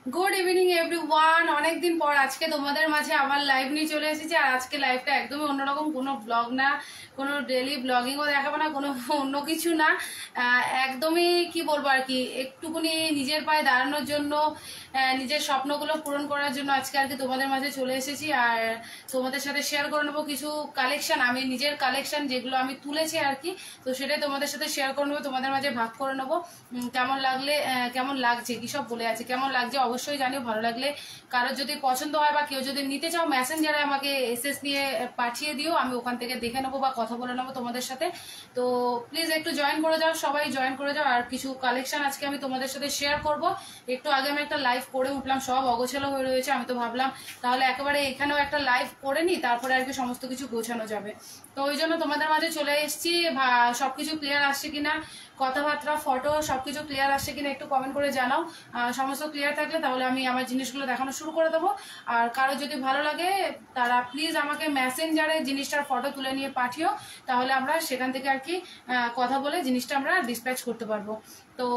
Good evening everyone. অনেকদিন পর আজকে তোমাদের মাঝে আবার লাইভ নিয়ে চলে এসেছি। আর আজকে লাইভটা একদমই অন্যরকম, কোনো ব্লগ না, কোনো ডেলি ব্লগিংও দেখাবো না, কোনো অন্য কিছু না। একদমই কি বলবো আর কি, একটুকুনি নিজের পায়ে দাঁড়ানোর জন্য, নিজের স্বপ্নগুলো পূরণ করার জন্য আজকে আর কি তোমাদের মাঝে চলে এসেছি। আর তোমাদের সাথে শেয়ার করে নেবো কিছু কালেকশন, আমি নিজের কালেকশন যেগুলো আমি তুলেছি আর কি, তো সেটাই তোমাদের সাথে শেয়ার করে নেবো, তোমাদের মাঝে ভাগ করে নেবো। কেমন লাগছে, কি সব বলে আছে, কেমন লাগছে অবশ্যই জানিও। ভালো লাগলে কারোর যদি পছন্দ হয় বা কেউ যদি নিতে চাও, মেসেঞ্জারে আমাকে এসএস নিয়ে পাঠিয়ে দিও, আমি ওখান থেকে দেখে নেবো বা কথা বলে নেবো তোমাদের সাথে। তো প্লিজ একটু জয়েন করে যাও, সবাই জয়েন করে যাও। আর কিছু কালেকশন আজকে আমি তোমাদের সাথে শেয়ার করব। একটু আগে আমি একটা লাইভ করে উঠলাম, সব অগোছালো হয়ে রয়েছে, আমি তো ভাবলাম তাহলে একেবারে এখানেও একটা লাইভ করে নিই, তারপরে আর কি সমস্ত কিছু গোছানো যাবে। তো ওই জন্য তোমাদের মাঝে চলে এসেছি। সবকিছু ক্লিয়ার আসছে কিনা, কথাবার্তা, ফটো সবকিছু ক্লিয়ার আসছে কিনা একটু কমেন্ট করে জানাও। সমস্ত ক্লিয়ার থাকলে তাহলে আমি আমার জিনিসগুলো দেখানো শুরু করে দেবো। আর কারো যদি ভালো লাগে তারা প্লিজ আমাকে মেসেঞ্জারে জিনিসটার ফটো তুলে নিয়ে পাঠিও, তাহলে আমরা সেখান থেকে আর কি কথা বলে জিনিসটা আমরা ডিসপ্যাচ করতে পারবো। তো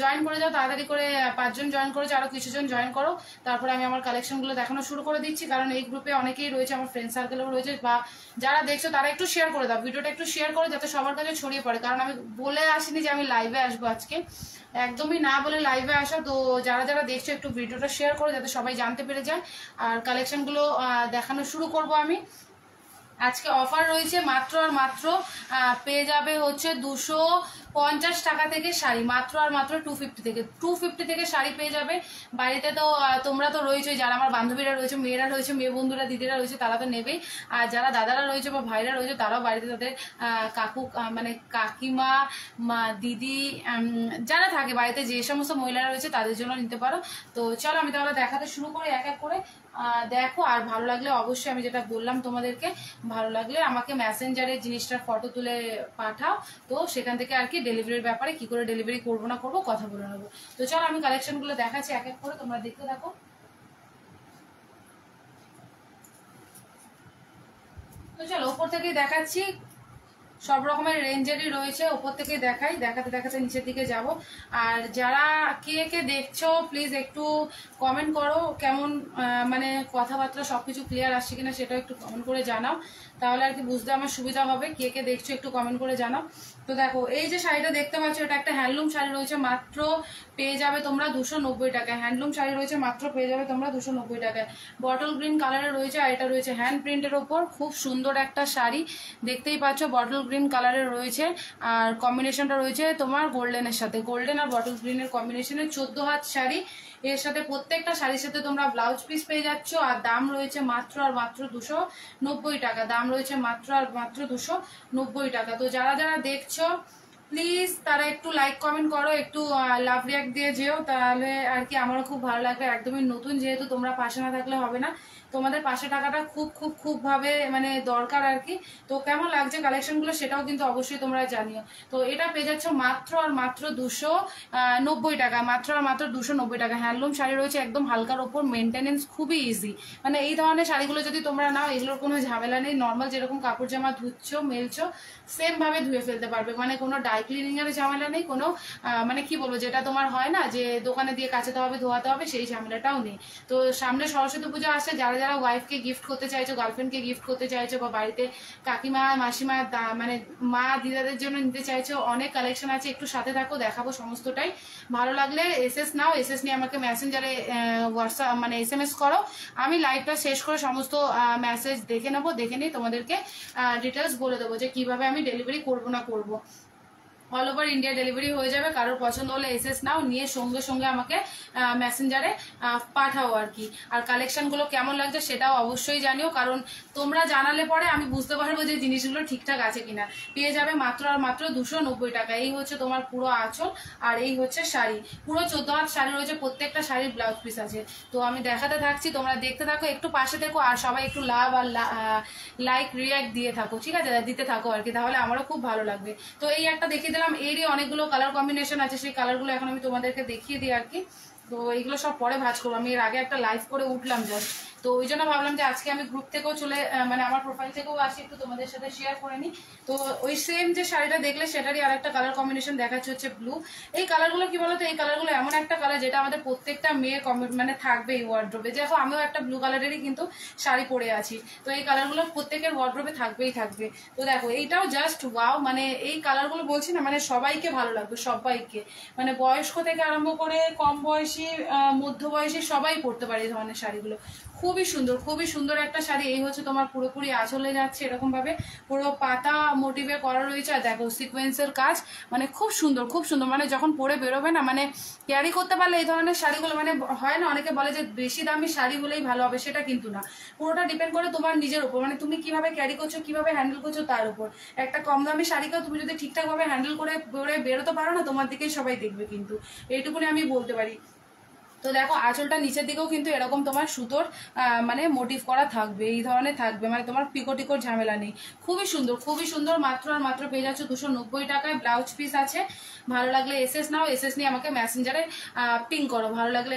জয়েন করে যাও তাড়াতাড়ি করে, 5 জন জয়েন করেছে, আরও কিছুজন জয়েন করো, তারপরে আমি আমার কালেকশনগুলো দেখানো শুরু করে দিচ্ছি। কারণ এই গ্রুপে অনেকেই রয়েছে, আমার ফ্রেন্ড সার্কেলও রয়েছে, বা যারা দেখছো তারা একটু শেয়ার করে দাও, ভিডিওটা একটু শেয়ার করো যাতে সবার কাছে ছড়িয়ে পড়ে। কারণ আমি বলে আসিনি যে আমি লাইভে আসবো আজকে, একদমই না বলে লাইভে আসা। তো যারা যারা দেখছো একটু ভিডিওটা শেয়ার করো যাতে সবাই জানতে পেরে যায়। আর কালেকশনগুলো দেখানো শুরু করব আমি। আজকে অফার রয়েছে, মাত্র আর মাত্র পেয়ে যাবে হচ্ছে 250 টাকা থেকে শাড়ি, মাত্র আর মাত্র 250 থেকে শাড়ি পেয়ে যাবে। বাড়িতে তো তোমরা তো রয়েছে, যারা আমার বান্ধবীরা রয়েছে, মেয়েরা রয়েছে, মেয়ে বন্ধুরা, দিদিরা রয়েছে, তারা তো নেবেই। আর যারা দাদারা রয়েছে বা ভাইরা রয়েছে তারাও বাড়িতে তাদের কাকু মানে কাকিমা, দিদি, যারা থাকে বাড়িতে, যে সমস্ত মহিলারা রয়েছে তাদের জন্য নিতে পারো। তো চলো আমি তাহলে দেখাতে শুরু করি এক এক করে। দেখো, আর ভালো লাগলে অবশ্যই আমি যেটা বললাম তোমাদেরকে, ভালো লাগলে আমাকে মেসেঞ্জারে জিনিসটার ফটো তুলে পাঠাও, তো সেখান থেকে আর কি ডেলিভারির ব্যাপারে কি করে ডেলিভারি করবো না করবো কথা বলে নেবো। তো চলো আমি কালেকশনগুলো দেখাচ্ছি এক এক করে, তোমরা দেখতে থাকো। তো চলো ওপর থেকেই দেখাচ্ছি, সব রকমের রেঞ্জেরই রয়েছে, ওপর থেকে দেখাই, দেখাতে দেখাতে নিচের দিকে যাব। আর যারা কে কে দেখছো প্লিজ একটু কমেন্ট করো, কেমন মানে কথাবার্তা সবকিছু ক্লিয়ার আসছে কিনা সেটাও একটু কমেন্ট করে জানাও, তাহলে আর কি বুঝতে আমার সুবিধা হবে। কে কে দেখছো একটু কমেন্ট করে জানাও। তো দেখো এই যে শাড়িটা দেখতে পাচ্ছ, এটা একটা হ্যান্ডলুম শাড়ি রয়েছে, মাত্র পেয়ে যাবে তোমরা 290 টাকায়। হ্যান্ডলুম শাড়ি রয়েছে, মাত্র পেয়ে যাবে তোমরা 290 টাকায়। বটল গ্রিন কালারের রয়েছে, আর এটা রয়েছে হ্যান্ড প্রিন্টের ওপর, খুব সুন্দর একটা শাড়ি দেখতেই পাচ্ছ, বটল গ্রিন কালারের রয়েছে। আর কম্বিনেশনটা রয়েছে তোমার গোল্ডেনের সাথে, গোল্ডেন আর বটল গ্রিনের কম্বিনেশনে 14 হাত শাড়ি। এর সাথে প্রত্যেকটা শাড়ির সাথে তোমরা ব্লাউজ পিস পেয়ে যাচ্ছ। আর দাম রয়েছে মাত্র আর মাত্র 290 টাকা, দাম রয়েছে মাত্র আর মাত্র 290 টাকা। তো যারা যারা দেখছো প্লিজ তারা একটু লাইক কমেন্ট করো, একটু লাভ রিয়াক্ট দিয়ে যেও, তাহলে আর কি আমারও খুব ভালো লাগবে। একদমই নতুন যেহেতু, তোমরা পাশে না থাকলে হবে না, তোমাদের পাশে টাকাটা খুব খুব খুব ভাবে মানে দরকার আর কি। তো কেমন লাগছে কালেকশনগুলো সেটাও কিন্তু অবশ্যই তোমরা জানিও। তো এটা পেয়ে যাচ্ছ মাত্র আর মাত্র 290 টাকা, মাত্র আর মাত্র 290 টাকা। হ্যান্ডলুম শাড়ি রয়েছে, একদম হালকার ওপর, মেনটেনেন্স খুবই ইজি। মানে এই ধরনের শাড়িগুলো যদি তোমরা নাও, এগুলোর কোনো ঝামেলা নেই, নর্মাল যেরকম কাপড় জামা ধুচ্ছো মেলছো সেম ভাবে ধুয়ে ফেলতে পারবে। মানে কোনো ডাই ক্লিনিং এর ঝামেলা নেই, কোনো মানে কি বলবো, যেটা তোমার হয় না যে দোকানে দিয়ে কাচাতে হবে ধোয়াতে হবে, সেই ঝামেলাটাও নেই। তো সামনে সরস্বতী পুজো আসছে, যারা যারা ওয়াইফকে গিফট করতে চাইছো, গার্লফ্রেন্ডকে গিফট করতে চাইছো, বা বাড়িতে কাকিমা মাসিমা মানে মা দিদাদের জন্য নিতে চাইছো, অনেক কালেকশন আছে, একটু সাথে থাকো, দেখাবো সমস্তটাই। ভালো লাগলে এসএস নাও, এসএস নিয়ে আমাকে মেসেঞ্জারে হোয়াটসঅ্যাপ মানে SMS করো, আমি লাইভটা শেষ করে সমস্ত মেসেজ দেখে নেবো, দেখে নিই তোমাদেরকে ডিটেলস বলে দেবো যে কিভাবে আমি ডেলিভারি করবো না করবো। অল ওভার ইন্ডিয়া ডেলিভারি হয়ে যাবে। কারোর পছন্দ হলে এসএস নাও, নিয়ে সঙ্গে সঙ্গে আমাকে মেসেঞ্জারে পাঠাও আর কি। আর কালেকশনগুলো কেমন লাগছে সেটাও অবশ্যই জানিও, কারণ তোমরা জানালে পরে আমি বুঝতে পারবো যে জিনিসগুলো ঠিকঠাক আছে কিনা। পেয়ে যাবে মাত্র আর মাত্র 290 টাকা। এই হচ্ছে তোমার পুরো আঁচল, আর এই হচ্ছে শাড়ি, পুরো 14 হাত শাড়ি রয়েছে, প্রত্যেকটা শাড়ির ব্লাউজ পিস আছে। তো আমি দেখাতে থাকছি, তোমরা দেখতে থাকো, একটু পাশে থেকো, আর সবাই একটু লাভ আর লাইক রিয়াক্ট দিয়ে থাকো, ঠিক আছে, দিতে থাকো আর কি, তাহলে আমারও খুব ভালো লাগবে। তো এই একটা দেখিয়ে দিলাম, এরই অনেকগুলো কালার কম্বিনেশন আছে, সেই কালারগুলো এখন আমি তোমাদেরকে দেখিয়ে দিই আর কি। তো এইগুলো সব পরে ভাঁজ করবো, আমি এর আগে একটা লাইভ করে উঠলাম জাস্ট, তো তো ওই জন্য ভাবলাম যে আজকে আমি গ্রুপ থেকেও চলে মানে আমার প্রোফাইল থেকেও আসি, একটু তোমাদের সাথে শেয়ার করে নিই। তো ওই সেম যে শাড়িটা দেখলে সেটারই আরেকটা কালার কম্বিনেশন দেখাচ্ছে হচ্ছে ব্লু। এই কালারগুলো কি বলতো, এই কালারগুলো এমন একটা কালার যেটা আমাদের প্রত্যেকটা মেয়ে মানে থাকবে এই ওয়ার্ড্রোবে। দেখো আমিও একটা ব্লু কালারেরই কিন্তু শাড়ি পরে আছি, তো এই কালারগুলো প্রত্যেকের ওয়ার্ড্রোবে থাকবেই থাকবে। তো দেখো এইটাও জাস্ট ওয়াও, মানে এই কালারগুলো বলছি না মানে সবাইকে ভালো লাগবে, সবাইকে, মানে বয়স্ক থেকে আরম্ভ করে কম বয়সী মধ্য বয়সী সবাই পরতে পারে এই ধরনের শাড়িগুলো। খুবই সুন্দর, খুবই সুন্দর একটা শাড়ি। এই হচ্ছে তোমার পুরোপুরি আঁচলে যাচ্ছে এরকম ভাবে, পুরো পাতা মোটিভে করা রয়েছে। আর দেখো সিকোয়েন্সের কাজ, মানে খুব সুন্দর, খুব সুন্দর। মানে যখন পরে বেরোবে না, মানে ক্যারি করতে পারলে এই ধরনের শাড়িগুলো, মানে হয় না অনেকে বলে যে বেশি দামি শাড়ি হলেই ভালো হবে, সেটা কিন্তু না। পুরোটা ডিপেন্ড করে তোমার নিজের উপর, মানে তুমি কিভাবে ক্যারি করছো, কিভাবে হ্যান্ডেল করছো তার উপর। একটা কম দামি শাড়িকেও তুমি যদি ঠিকঠাক ভাবে হ্যান্ডেল করে বেরোতে পারো না, তোমার দিকেই সবাই দেখবে কিন্তু, এইটুকুনি আমি বলতে পারি। তো দেখো আঁচলটা নিচের দিকেও কিন্তু এরকম তোমার সুতোর মানে মোটিভ করা থাকবে, এই ধরনের থাকবে, মানে তোমার পিকো টিকোর ঝামেলা নেই। খুবই সুন্দর, খুবই সুন্দর। মাত্র আর মাত্র পেয়ে যাচ্ছ 290 টাকায়। ব্লাউজ পিস আছে। ভালো লাগলে এসএস নাও, এসএস নিয়ে আমাকে মেসেঞ্জারে পিং করো। ভালো লাগলে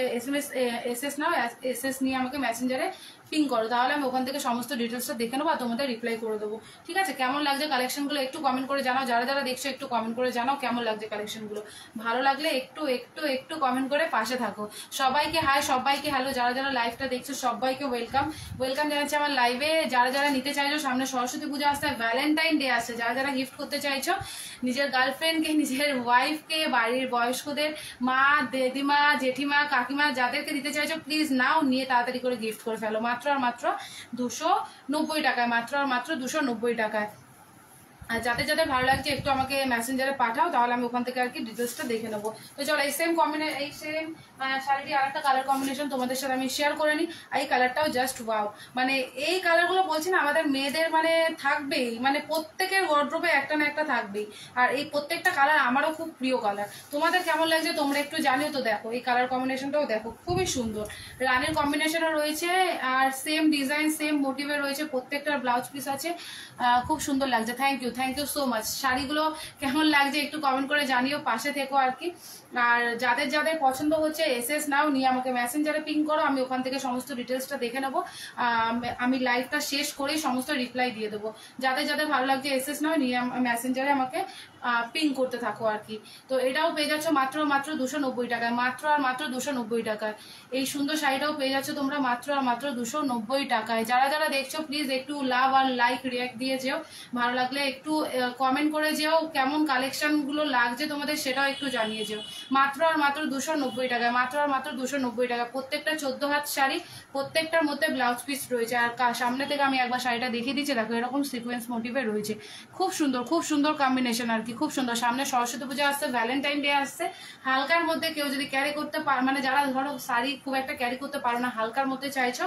এসএস নাও, এসএস নিয়ে আমাকে মেসেঞ্জারে পিং করো, তাহলে আমি ওখান থেকে সমস্ত ডিটেলসটা দেখে নেবো আর তোমাদের রিপ্লাই করে দেবো। ঠিক আছে? কেমন লাগছে কালেকশনগুলো একটু কমেন্ট করে জানাও। যারা যারা দেখছো একটু কমেন্ট করে জানাও কেমন লাগছে কালেকশনগুলো। ভালো লাগলে একটু একটু একটু কমেন্ট করে পাশে থাকো। সবাইকে হাই, সবাইকে হ্যালো। যারা যারা লাইভটা দেখছো সবাইকে ওয়েলকাম, ওয়েলকাম জানাচ্ছি আমার লাইভে। যারা যারা নিতে চাইছো, সামনে সরস্বতী পুজো আসছে, ভ্যালেন্টাইন ডে আসছে, যারা যারা গিফট করতে চাইছো নিজের গার্লফ্রেন্ডকে, নিজের ওয়াইফকে, বাড়ির বয়স্কদের, মা, দিদিমা, জেঠিমা, কাকিমা, যাদেরকে দিতে চাইছো প্লিজ নাও, নিয়ে তাড়াতাড়ি করে গিফট করে ফেলো। মাত্র আর মাত্র 290 টাকায়, মাত্র আর মাত্র 290 টাকায়। আর যাদের যাদের ভালো লাগছে একটু আমাকে মেসেঞ্জারে পাঠাও, তাহলে আমি ওখান থেকে আর কি ডিটেলসটা দেখে নেবো। তো চলো এই সেম শাড়িটি আর একটা কালার কম্বিনেশন তোমাদের সাথে আমি শেয়ার করে নিই। এই কালারটাও জাস্ট ওয়াও, মানে এই কালারগুলো বলছি না আমাদের মেয়েদের মানে থাকবেই, মানে প্রত্যেকের ওয়ার্ড্রোবে একটা না একটা থাকবেই। আর এই প্রত্যেকটা কালার আমারও খুব প্রিয় কালার। তোমাদের কেমন লাগছে তোমরা একটু জানিও। তো দেখো এই কালার কম্বিনেশনটাও দেখো, খুবই সুন্দর। রানের কম্বিনেশনও রয়েছে আর সেম ডিজাইন সেম মোটিভে রয়েছে, প্রত্যেকটার ব্লাউজ পিস আছে। খুব সুন্দর লাগছে। Thank you so much. শাড়িগুলো কেমন লাগছে একটু কমেন্ট করে জানিও, পাশে থেকো আর কি। আর যাদের যাদের পছন্দ হচ্ছে এসএস নাও, নিয়ে আমাকে মেসেঞ্জারে পিং করো, আমি ওখান থেকে সমস্ত ডিটেলসটা দেখে নেবো। আমি লাইভটা শেষ করেই সমস্ত রিপ্লাই দিয়ে দেবো। যাদের যাদের ভালো লাগছে এসএস নাও, নিয়ে মেসেঞ্জারে আমাকে পিং করতে থাকো আর কি। তো এটাও পেয়ে যাচ্ছ মাত্র মাত্র 290 টাকায়, মাত্র আর মাত্র 290 টাকায়। এই সুন্দর শাড়িটাও পেয়ে যাচ্ছ তোমরা মাত্র আর মাত্র 290 টাকায়। যারা যারা দেখছো প্লিজ একটু লাভ আর লাইক রিয়াক্ট দিয়ে যেও, ভালো লাগলে একটু কমেন্ট করে যেও, কেমন কালেকশন গুলো লাগছে তোমাদের সেটাও একটু জানিয়ে যেও। মাত্র আর মাত্র 290 টাকায়, মাত্র আর মাত্র 290 টাকা। প্রত্যেকটা 14 হাত শাড়ি, প্রত্যেকটার মধ্যে ব্লাউজ পিস রয়েছে। আর সামনে থেকে আমি একবার শাড়িটা দেখিয়ে দিচ্ছি, দেখো এরকম সিকোয়েন্স মোটিভে রয়েছে। খুব সুন্দর, খুব সুন্দর কম্বিনেশন আর কি, খুব সুন্দর। সামনে সরস্বতী পুজো আসছে, ভ্যালেন্টাইন ডে আসছে। হালকার মধ্যে কেউ যদি ক্যারি করতে পারে, মানে যারা ধরো শাড়ি খুব একটা ক্যারি করতে পারো না, হালকার মধ্যে চাইছো,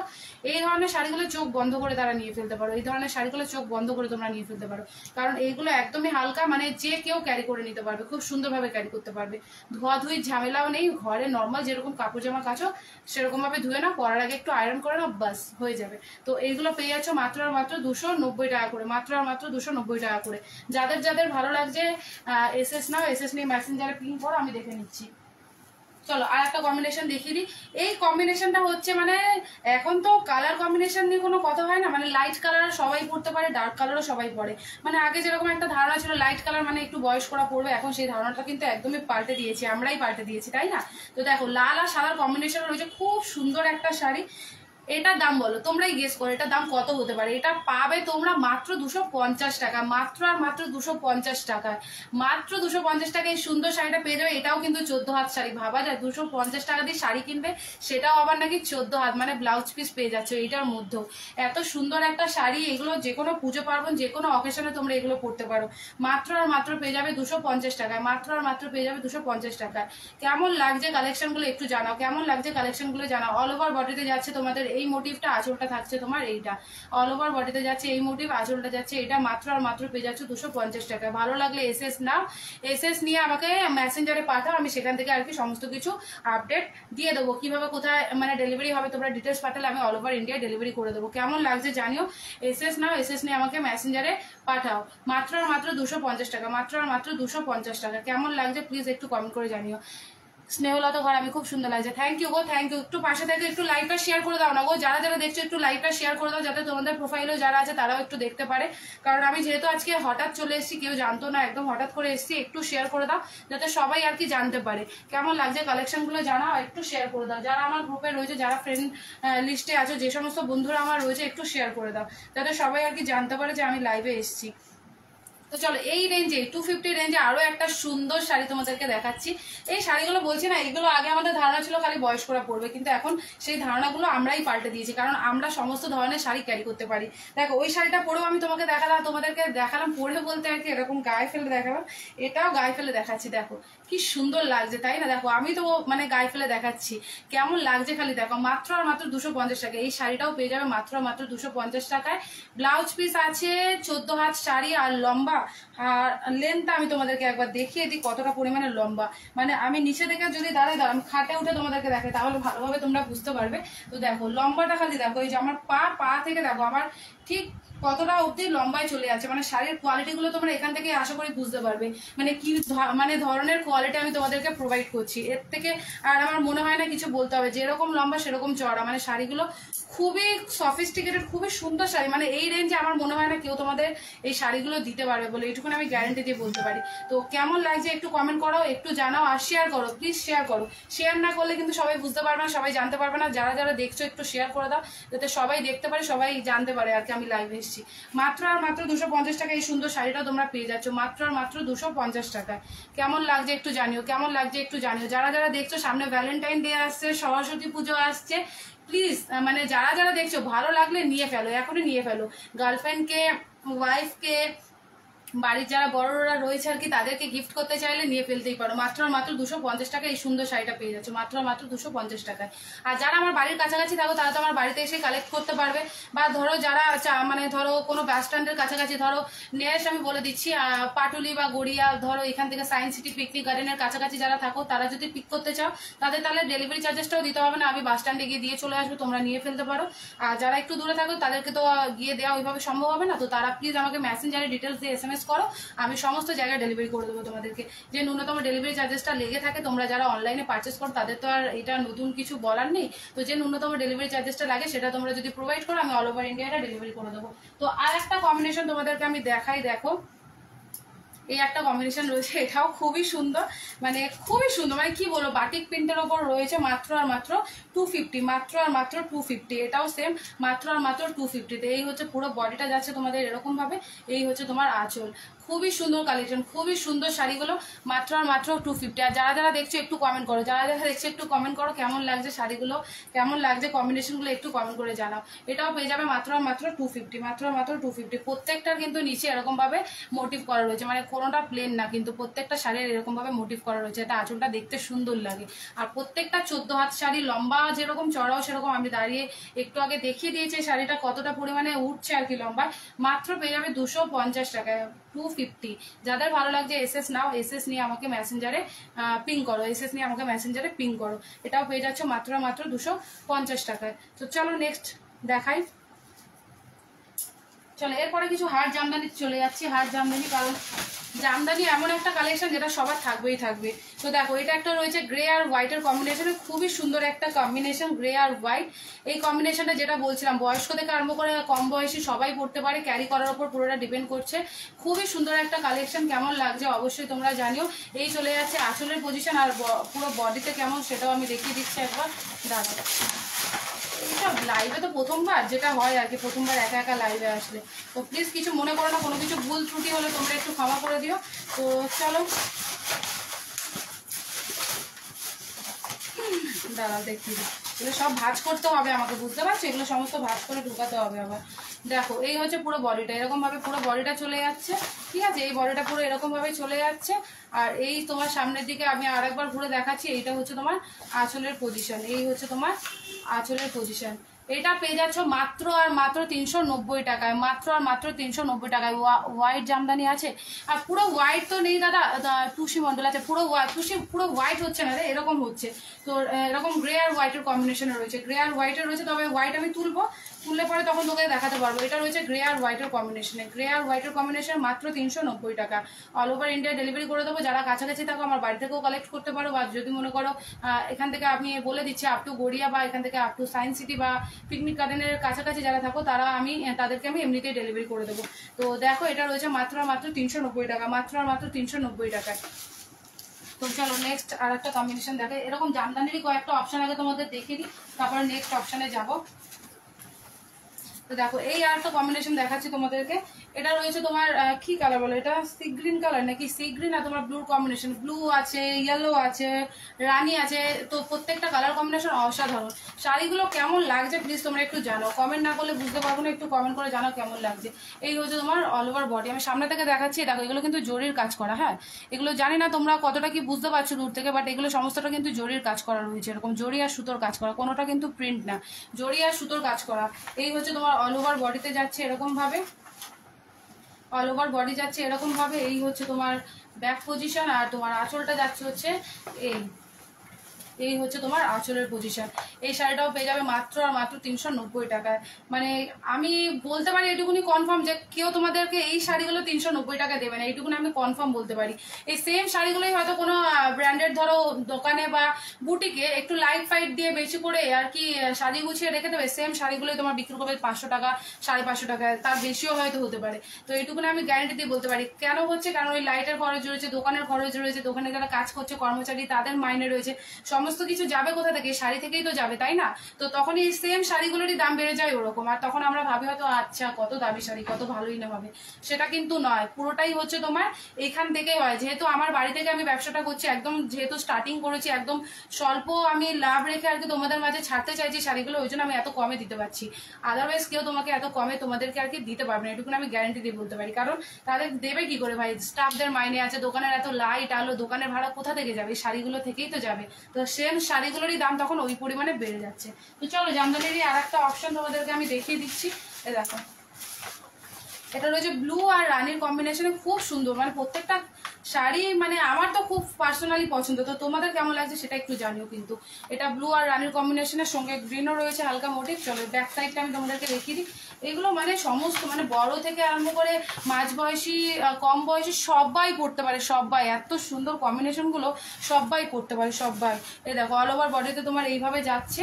এই ধরনের শাড়িগুলো চোখ বন্ধ করে তারা নিয়ে ফেলতে পারো। এই ধরনের শাড়িগুলো চোখ বন্ধ করে তোমরা নিয়ে ফেলতে পারো, কারণ এইগুলো একদমই হালকা, মানে যে কেউ ক্যারি করে নিতে পারবে, খুব সুন্দরভাবে ক্যারি করতে পারবে। ধোয়াধুয়ির ঝামেলাও নেই। ঘরে নর্মাল যেরকম কাপড় জামা কাচো সেরকম ভাবে ধুয়ে নাও, পরার আগে একটু আয়রন করে নাও, বাস হয়ে যাবে। তো এইগুলো পেয়ে যাচ্ছ মাত্র আর মাত্র 290 টাকা করে, মাত্র আর মাত্র 290 টাকা করে। যাদের যাদের ভালো লাগছে এসএস নাও, এসএস নিয়ে মেসেঞ্জারে পিং করো, আমি দেখে নিচ্ছি। চলো আর একটা কম্বিনেশন দেখিয়ে দিই। এই কম্বিনেশনটা হচ্ছে মানে এখন তো কালার কম্বিনেশন নিয়ে কোনো কথা হয় না, মানে লাইট কালার সবাই পড়তে পারে, ডার্ক কালারও সবাই পরে। মানে আগে যেরকম একটা ধারণা ছিল লাইট কালার মানে একটু বয়স্করা পড়বে, এখন সেই ধারণাটা কিন্তু একদমই পাল্টে দিয়েছি, আমরাই পাল্টে দিয়েছি, তাই না? তো দেখো লাল আর সাদার কম্বিনেশন রয়েছে, খুব সুন্দর একটা শাড়ি। এটার দাম বলো, তোমরাই গেস করো এটার দাম কত হতে পারে। এটা পাবে তোমরা মাত্র 250 টাকা, মাত্র আর মাত্র 250 টাকায়। মাত্র 250 টাকায় এই সুন্দর শাড়িটা পেয়ে যাবে। এটাও কিন্তু 14 হাত শাড়ি। ভাবা যায় 250 টাকা দিয়ে শাড়ি কিনবে, সেটাও আবার নাকি 14 হাত, মানে ব্লাউজ পিস পেয়ে যাচ্ছে এইটার মধ্যেও। এত সুন্দর একটা শাড়ি, এগুলো যে কোনো পুজো পার্বণ যে কোনো অকেশনে তোমরা এগুলো পড়তে পারো। মাত্র আর মাত্র পেয়ে যাবে 250 টাকায়, মাত্র আর মাত্র পেয়ে যাবে 250 টাকায়। কেমন লাগছে কালেকশনগুলো একটু জানাও, কেমন লাগছে কালেকশনগুলো জানাও। অল ওভার বডিতে যাচ্ছে তোমাদের এই মোটিভটা, আঁচলটা থাকছে তোমার এইটা। অল ওভার বডিতে যাচ্ছে এই মোটিভ, আঁচলটা যাচ্ছে এটা। মাত্র আর মাত্র পেয়ে যাচ্ছে 250 টাকা। ভালো লাগলে এসএস নাও, এসএস নিয়ে আমাকে মেসেঞ্জারে পাঠাও, আমি সেখান থেকে আর কি সমস্ত কিছু আপডেট দিয়ে দেবো, কিভাবে কোথায় মানে ডেলিভারি হবে। তোমরা ডিটেলস পাঠালে আমি অল ওভার ইন্ডিয়া ডেলিভারি করে দেবো। কেমন লাগছে জানিও। এসএস নাও, এসএস নিয়ে আমাকে মেসেঞ্জারে পাঠাও। মাত্র আর মাত্র 250 টাকা, মাত্র আর মাত্র 250 টাকা। কেমন লাগছে প্লিজ একটু কমেন্ট করে জানিও। স্নেহলতা ঘর, আমি খুব সুন্দর লাগছে, থ্যাংক ইউ গো, থ্যাংক ইউ। একটু পাশে থেকে একটু লাইভটা শেয়ার করে দাও না গো, যারা যারা দেখছো একটু লাইভটা শেয়ার করে দাও, যাতে তোমাদের প্রোফাইলেও যারা আছে তারাও একটু দেখতে পারে। কারণ আমি যেহেতু আজকে হঠাৎ চলে এসেছি, কেউ জানতো না, একদম হঠাৎ করে এসেছি, একটু শেয়ার করে দাও যাতে সবাই আর কি জানতে পারে কেমন লাগছে কালেকশনগুলো, জানাও, একটু শেয়ার করে দাও। যারা আমার গ্রুপে রয়েছে, যারা ফ্রেন্ড লিস্টে আছো, যে সমস্ত বন্ধুরা আমার রয়েছে, একটু শেয়ার করে দাও যাতে সবাই আর কি জানতে পারে যে আমি লাইভে এসেছি। তো চলো এই রেঞ্জে 250 রেঞ্জে আরো একটা সুন্দর শাড়ি তোমাদেরকে দেখাচ্ছি। এই শাড়িগুলো বলছি না, এগুলো আগে আমাদের ধারণা ছিল খালি বয়স্করা পরবে, কিন্তু এখন সেই ধারণাগুলো আমরাই পাল্টে দিয়েছি, কারণ আমরা সমস্ত ধরনের শাড়ি ক্যারি করতে পারি। দেখো ওই শাড়িটা পরেও আমি তোমাদেরকে দেখালাম, পরে বলতে আর কি এরকম গায়ে ফেলে দেখালাম, এটাও গায়ে ফেলে দেখাচ্ছি। দেখো কি সুন্দর লাগছে তাই না? দেখো আমি তো মানে গায়ে ফেলে দেখাচ্ছি, কেমন লাগছে খালি দেখো। মাত্র আর মাত্র 250 টাকা এই শাড়িটাও পেয়ে যাবে মাত্র আর মাত্র 250 টাকায়। ব্লাউজ পিস আছে 14 হাত শাড়ি, আর লম্বা আর লেন্থটা আমি তোমাদেরকে একবার দেখিয়ে দিই কতটা পরিমাণে লম্বা। মানে আমি নিচে থেকে যদি দাঁড়াই আমি খাটে উঠে তোমাদেরকে দেখাই, তাহলে ভালোভাবে তোমরা বুঝতে পারবে। তো দেখো লম্বাটা খালি দেখো, এই যে আমার পা থেকে দেখো আমার ঠিক কতটা অবধি লম্বায় চলে যাচ্ছে। মানে শাড়ির কোয়ালিটি গুলো তোমরা এখান থেকে আশা করি বুঝতে পারবে, মানে কি মানে ধরনের কোয়ালিটি আমি তোমাদেরকে প্রোভাইড করছি। এর থেকে আর আমার মনে হয় না কিছু বলতে হবে, যেরকম লম্বা সেরকম চড়া। মানে শাড়িগুলো খুবই সফিস্টিকেটেড, খুবই সুন্দর শাড়ি। মানে এই রেঞ্জে আমার মনে হয় না কেউ তোমাদের এই শাড়িগুলো দিতে পারবে বলে, এইটুকুন আমি গ্যারান্টি দিয়ে বলতে পারি। তো কেমন লাগছে একটু কমেন্ট করো, একটু জানাও, আর শেয়ার করো, প্লিজ শেয়ার করো। শেয়ার না করলে কিন্তু সবাই বুঝতে পারবে না, সবাই জানতে পারবে না। যারা যারা দেখছো একটু শেয়ার করে দাও যাতে সবাই দেখতে পারে, সবাই জানতে পারে আর কি আমি লাইভে এসেছি। মাত্র আর মাত্র 250 টাকা এই সুন্দর শাড়িটা তোমরা পেয়ে যাচ্ছ মাত্র আর মাত্র 250 টাকায়। কেমন লাগছে একটু জানিও, কেমন লাগছে একটু জানিও। যারা যারা দেখছো, সামনে ভ্যালেন্টাইন ডে আসছে, সরস্বতী পুজো আসছে, প্লিজ মানে যারা যারা দেখছো ভালো লাগলে নিয়ে ফেলো, এখনই নিয়ে ফেলো। গার্লফ্রেন্ডকে, ওয়াইফকে, বাড়ির যারা বড়রা রয়েছে আর কি তাদেরকে গিফট করতে চাইলে নিয়ে ফেলতেই পারো। মাত্র আর মাত্র 250 টাকা এই সুন্দর শাড়িটা পেয়ে যাচ্ছে মাত্র আর মাত্র 250 টাকায়। আর যারা আমার বাড়ির কাছাকাছি থাকো তারা তো আমার বাড়িতে এসে কালেক্ট করতে পারবে, বা ধরো যারা মানে ধরো কোনো বাস স্ট্যান্ডের কাছাকাছি, ধরো নিয়ারেস্ট আমি বলে দিচ্ছি পাটুলি বা গড়িয়া, ধরো এখান থেকে সায়েন্স সিটি, পিকনিক গার্ডেনের কাছাকাছি যারা থাকো, তারা যদি পিক করতে চাও তাদের তাহলে ডেলিভারি চার্জেসটাও দিতে হবে না, আমি বাস স্ট্যান্ডে গিয়ে দিয়ে চলে আসবো, তোমরা নিয়ে ফেলতে পারো। আর যারা একটু দূরে থাকো তাদেরকে তো গিয়ে দেওয়া ওইভাবে সম্ভব হবে না, তো তারা প্লিজ আমাকে মেসেঞ্জারে ডিটেলস দিয়ে SMS করো, আমি সমস্ত জায়গায় ডেলিভারি করে দেবো তোমাদেরকে। যে ন্যূনতম ডেলিভারি চার্জেসটা লেগে থাকে, তোমরা যারা অনলাইনে পারচেস করো তাদের তো আর এটা নতুন কিছু বলার নেই, তো যে ন্যূনতম ডেলিভারি চার্জেসটা লাগে সেটা তোমরা যদি প্রোভাইড করো, আমি অল ওভার ইন্ডিয়াটা ডেলিভারি করে দেবো। তো আর একটা কম্বিনেশন তোমাদেরকে আমি দেখাই, দেখো এই একটা কম্বিনেশন রয়েছে, এটাও খুবই সুন্দর, মানে খুবই সুন্দর, মানে কি বলবো, বাটিক প্রিন্টের ওপর রয়েছে মাত্র আর মাত্র 250, মাত্র আর মাত্র 250। এটাও সেম মাত্র আর মাত্র 250-তে। এই হচ্ছে পুরো বডিটা যাচ্ছে তোমাদের এরকম ভাবে, এই হচ্ছে তোমার আঁচল। খুবই সুন্দর কালেকশন, খুবই সুন্দর শাড়িগুলো, মাত্র আর মাত্র 250। আর যারা যারা দেখছো একটু কমেন্ট করো, যারা যারা দেখছো একটু কমেন্ট করো কেমন লাগছে শাড়িগুলো, কেমন লাগছে কম্বিনেশনগুলো একটু কমেন্ট করে জানাও। এটাও পেয়ে যাবে মাত্র আর মাত্র 250, মাত্র আর মাত্র 250। প্রত্যেকটার কিন্তু নিচে এরকম ভাবে মোটিভ করা রয়েছে, মানে কোনোটা প্লেন না, কিন্তু প্রত্যেকটা শাড়ির এরকম ভাবে মোটিভ করা রয়েছে, এটা আঁচলটা দেখতে সুন্দর লাগে। আর প্রত্যেকটা 14 হাত শাড়ি, লম্বা যেরকম চড়াও সেরকম। আমি দাঁড়িয়ে একটু আগে দেখিয়ে দিয়েছি শাড়িটা কতটা পরিমাণে উঠছে আর কি লম্বায়। মাত্র পেয়ে যাবে 250 টাকায়, 250। যাদের ভালো লাগছে SS নাও, SS নিয়ে আমাকে মেসেঞ্জারে পিং করো, SS নিয়ে আমাকে মেসেঞ্জারে পিং করো। এটাও পেয়ে যাচ্ছে মাত্র মাত্র 250 টাকায়। তো চলো নেক্সট দেখাই। চলো এরপরে কিছু হার জামদানি চলে যাচ্ছি, হার জামদানি, কারণ জামদানি এমন একটা কালেকশন যেটা সবার থাকবেই থাকবে। তো দেখো এটা একটা রয়েছে গ্রে আর হোয়াইটের কম্বিনেশনে, খুবই সুন্দর একটা কম্বিনেশন, গ্রে আর হোয়াইট। এই কম্বিনেশনটা যেটা বলছিলাম, বয়স্ক থেকে আরম্ভ করে কম বয়সী সবাই পড়তে পারে, ক্যারি করার উপর পুরোটা ডিপেন্ড করছে। খুবই সুন্দর একটা কালেকশন, কেমন লাগছে অবশ্যই তোমরা জানিও। এই চলে যাচ্ছে আঁচলের পজিশন, আর পুরো বডিতে কেমন সেটাও আমি দেখিয়ে দিচ্ছি একবার, দাঁড়াও। এটা লাইভে তো প্রথমবার যেটা হয় আর কি, প্রথমবার একা একা লাইভে আসলে, তো প্লিজ কিছু মনে করো না, কোনো কিছু ভুল ত্রুটি হলে তোমরা একটু ক্ষমা করে দিও। তো চলো দাঁড়াও দেখিয়ে দিই, এগুলো সব ভাঁজ করতে হবে আমাকে, বুঝতে পারছো, এগুলো সমস্ত ভাঁজ করে ঢুকাতে হবে আবার। দেখো এই হচ্ছে পুরো বডিটা, এরকম ভাবে পুরো বডিটা চলে যাচ্ছে, ঠিক আছে, এই বডিটা পুরো এরকম ভাবে চলে যাচ্ছে। আর এই তোমার সামনের দিকে আমি আরেকবার ঘুরে দেখাচ্ছি, এইটা হচ্ছে তোমার আঁচলের পজিশন, এই হচ্ছে তোমার আঁচলের পজিশন। এটা পেয়ে যাচ্ছ মাত্র আর মাত্র 390 টাকায়, মাত্র আর মাত্র 390 টাকায়। হোয়াইট জামদানি আছে, আর পুরো হোয়াইট তো নেই দাদা, টুসি মন্ডল আছে, পুরো টুসি পুরো হোয়াইট হচ্ছে না রে, এরকম হচ্ছে। তো এরকম গ্রে আর হোয়াইটের কম্বিনেশনে রয়েছে, গ্রে আর হোয়াইটের রয়েছে, তবে হোয়াইট আমি তুলবো, তুললে পরে তখন তোকে দেখাতে পারবো। এটা রয়েছে গ্রে আর হোয়াইটের কম্বিনেশনে, গ্রে আর হোয়াইটের কম্বিনেশন মাত্র 390 টাকা। অল ওভার ইন্ডিয়া ডেলিভারি করে দেবো। যারা কাছাকাছি থাকো আমার বাড়ি থেকেও কালেক্ট করতে পারো, বা যদি মনে করো এখান থেকে আমি বলে দিচ্ছি আপ টু গড়িয়া বা এখান থেকে আপ টু সায়েন্স সিটি বা পিকনিক গার্ডেনের কাছাকাছি যারা থাকো তারা তাদেরকে আমি এমনিতেই ডেলিভারি করে দেবো। তো দেখো এটা রয়েছে মাত্র আর মাত্র 390 টাকা, মাত্র আর মাত্র 390 টাকায়। তো চলো নেক্সট আর একটা কম্বিনেশন দেখে। এরকম জামদানিরই কয়েকটা অপশন আগে তোমাদের দেখিয়ে দিই, তারপরে নেক্সট অপশনে যাবো। তো দেখো এই আর একটা কম্বিনেশন দেখাচ্ছি তোমাদেরকে। এটা রয়েছে তোমার কি কালার বলো, এটা সি গ্রিন কালার নাকি, সি গ্রিন আর তোমার ব্লুর কম্বিনেশন, ব্লু আছে, ইয়েলো আছে, রানী আছে। তো প্রত্যেকটা কালার কম্বিনেশন অসাধারণ। শাড়িগুলো কেমন লাগছে প্লিজ তোমরা একটু জানো, কমেন্ট না করলে বুঝতে পারবো না, একটু কমেন্ট করে জানাও কেমন লাগছে। এই হচ্ছে তোমার অল ওভার বডি, আমি সামনে থেকে দেখাচ্ছি। দেখো এগুলো কিন্তু জরির কাজ করা, হ্যাঁ এগুলো জানি না তোমরা কতটা কি বুঝতে পারছো দূর থেকে, বাট এগুলো সমস্তটা কিন্তু জরির কাজ করা রয়েছে, এরকম জরি আর সুতোর কাজ করা, কোনোটা কিন্তু প্রিন্ট না, জরি আর সুতোর কাজ করা। এই হচ্ছে তোমার অল ওভার বডিতে যাচ্ছে এরকম ভাবে, অল ওভার বডি যাচ্ছে এরকম ভাবে। এই হচ্ছে তোমার ব্যাক পজিশন, আর তোমার আঁচলটা যাচ্ছে হচ্ছে এই হচ্ছে তোমার আঁচলের পজিশন। এই শাড়িটাও পেয়ে যাবে মাত্র আর মাত্র 390 টাকায়। মানে আমি বলতে পারি এটুকুনি কনফার্ম যে কেউ তোমাদেরকে এই শাড়িগুলো 390 টাকা দেবে না, এইটুকুনি আমি কনফার্ম বলতে পারি। এই সেম শাড়িগুলোই হয়তো কোনো ব্র্যান্ডেড ধরো দোকানে বা বুটিকে একটু লাইট ফাইট দিয়ে বেশি করে আর কি সাজিয়ে গুছিয়ে রেখে দেবে, সেম শাড়িগুলোই তোমার বিক্রি করবে 500 টাকা 550 টাকায়, তার বেশিও হয়তো হতে পারে। তো এইটুকুনি আমি গ্যারান্টি দিয়ে বলতে পারি। কেন হচ্ছে, কারণ ওই লাইটের খরচ রয়েছে, দোকানের খরচ রয়েছে, দোকানে যারা কাজ করছে কর্মচারী তাদের মাইনে রয়েছে, সমস্ত কিছু যাবে কোথা থেকে, শাড়ি থেকেই তো যাবে, তাই না? তো তখন এই সেম শাড়িগুলোরই দাম বেড়ে যায় ওরকম, আর তখন আমরা ভাবি হয়তো আচ্ছা কত দামি শাড়ি, কত ভালোই না হবে, সেটা কিন্তু নয়। পুরোটাই হচ্ছে তোমার এইখান থেকেই হয়। যেহেতু আমার বাড়ি থেকে আমি ব্যবসাটা করছি, একদম যেহেতু স্টার্টিং করেছি, একদম স্বল্প আমি লাভ রেখে আর কি তোমাদের মাঝে ছাড়তে চাইছি শাড়িগুলো, ওই জন্য আমি এত কমে দিতে পারছি। আদারওয়াইজ কেউ তোমাকে এত কমে তোমাদেরকে আর কি দিতে পারবে না, এটুকু আমি গ্যারান্টি দিয়ে বলতে পারি। কারণ তাদের দেবে কি করে ভাই, স্টাফদের মাইনে আছে, দোকানের এত লাইট আলো, দোকানের ভাড়া কোথা থেকে যাবে, এই শাড়িগুলো থেকেই তো যাবে। তো সেম শাড়িগুলোরই দাম তখন ওই পরিমাণে বেড়ে যাচ্ছে। তো চলো জামদানিরই আর একটা অপশন তোমাদেরকে আমি দেখিয়ে দিচ্ছি। দেখো এটা রয়েছে ব্লু আর রানীর কম্বিনেশনে, খুব সুন্দর, মানে প্রত্যেকটা শাড়ি মানে আমার তো খুব পার্সোনালি পছন্দ। তো তোমাদের কেমন লাগছে সেটা একটু জানিও কিন্তু। এটা ব্লু আর রানীর কম্বিনেশনের সঙ্গে গ্রিনও রয়েছে হালকা মোটিভ। চলো ব্যাক সাইডটা আমি তোমাদেরকে দেখিয়ে দিই। এগুলো মানে সমস্ত মানে বড় থেকে আরম্ভ করে মাঝ বয়সী কম বয়সী সবাই পড়তে পারে, সবাই, এত সুন্দর কম্বিনেশনগুলো সবাই পড়তে পারে সবাই। এই দেখো অল ওভার বডিতে তোমার এইভাবে যাচ্ছে,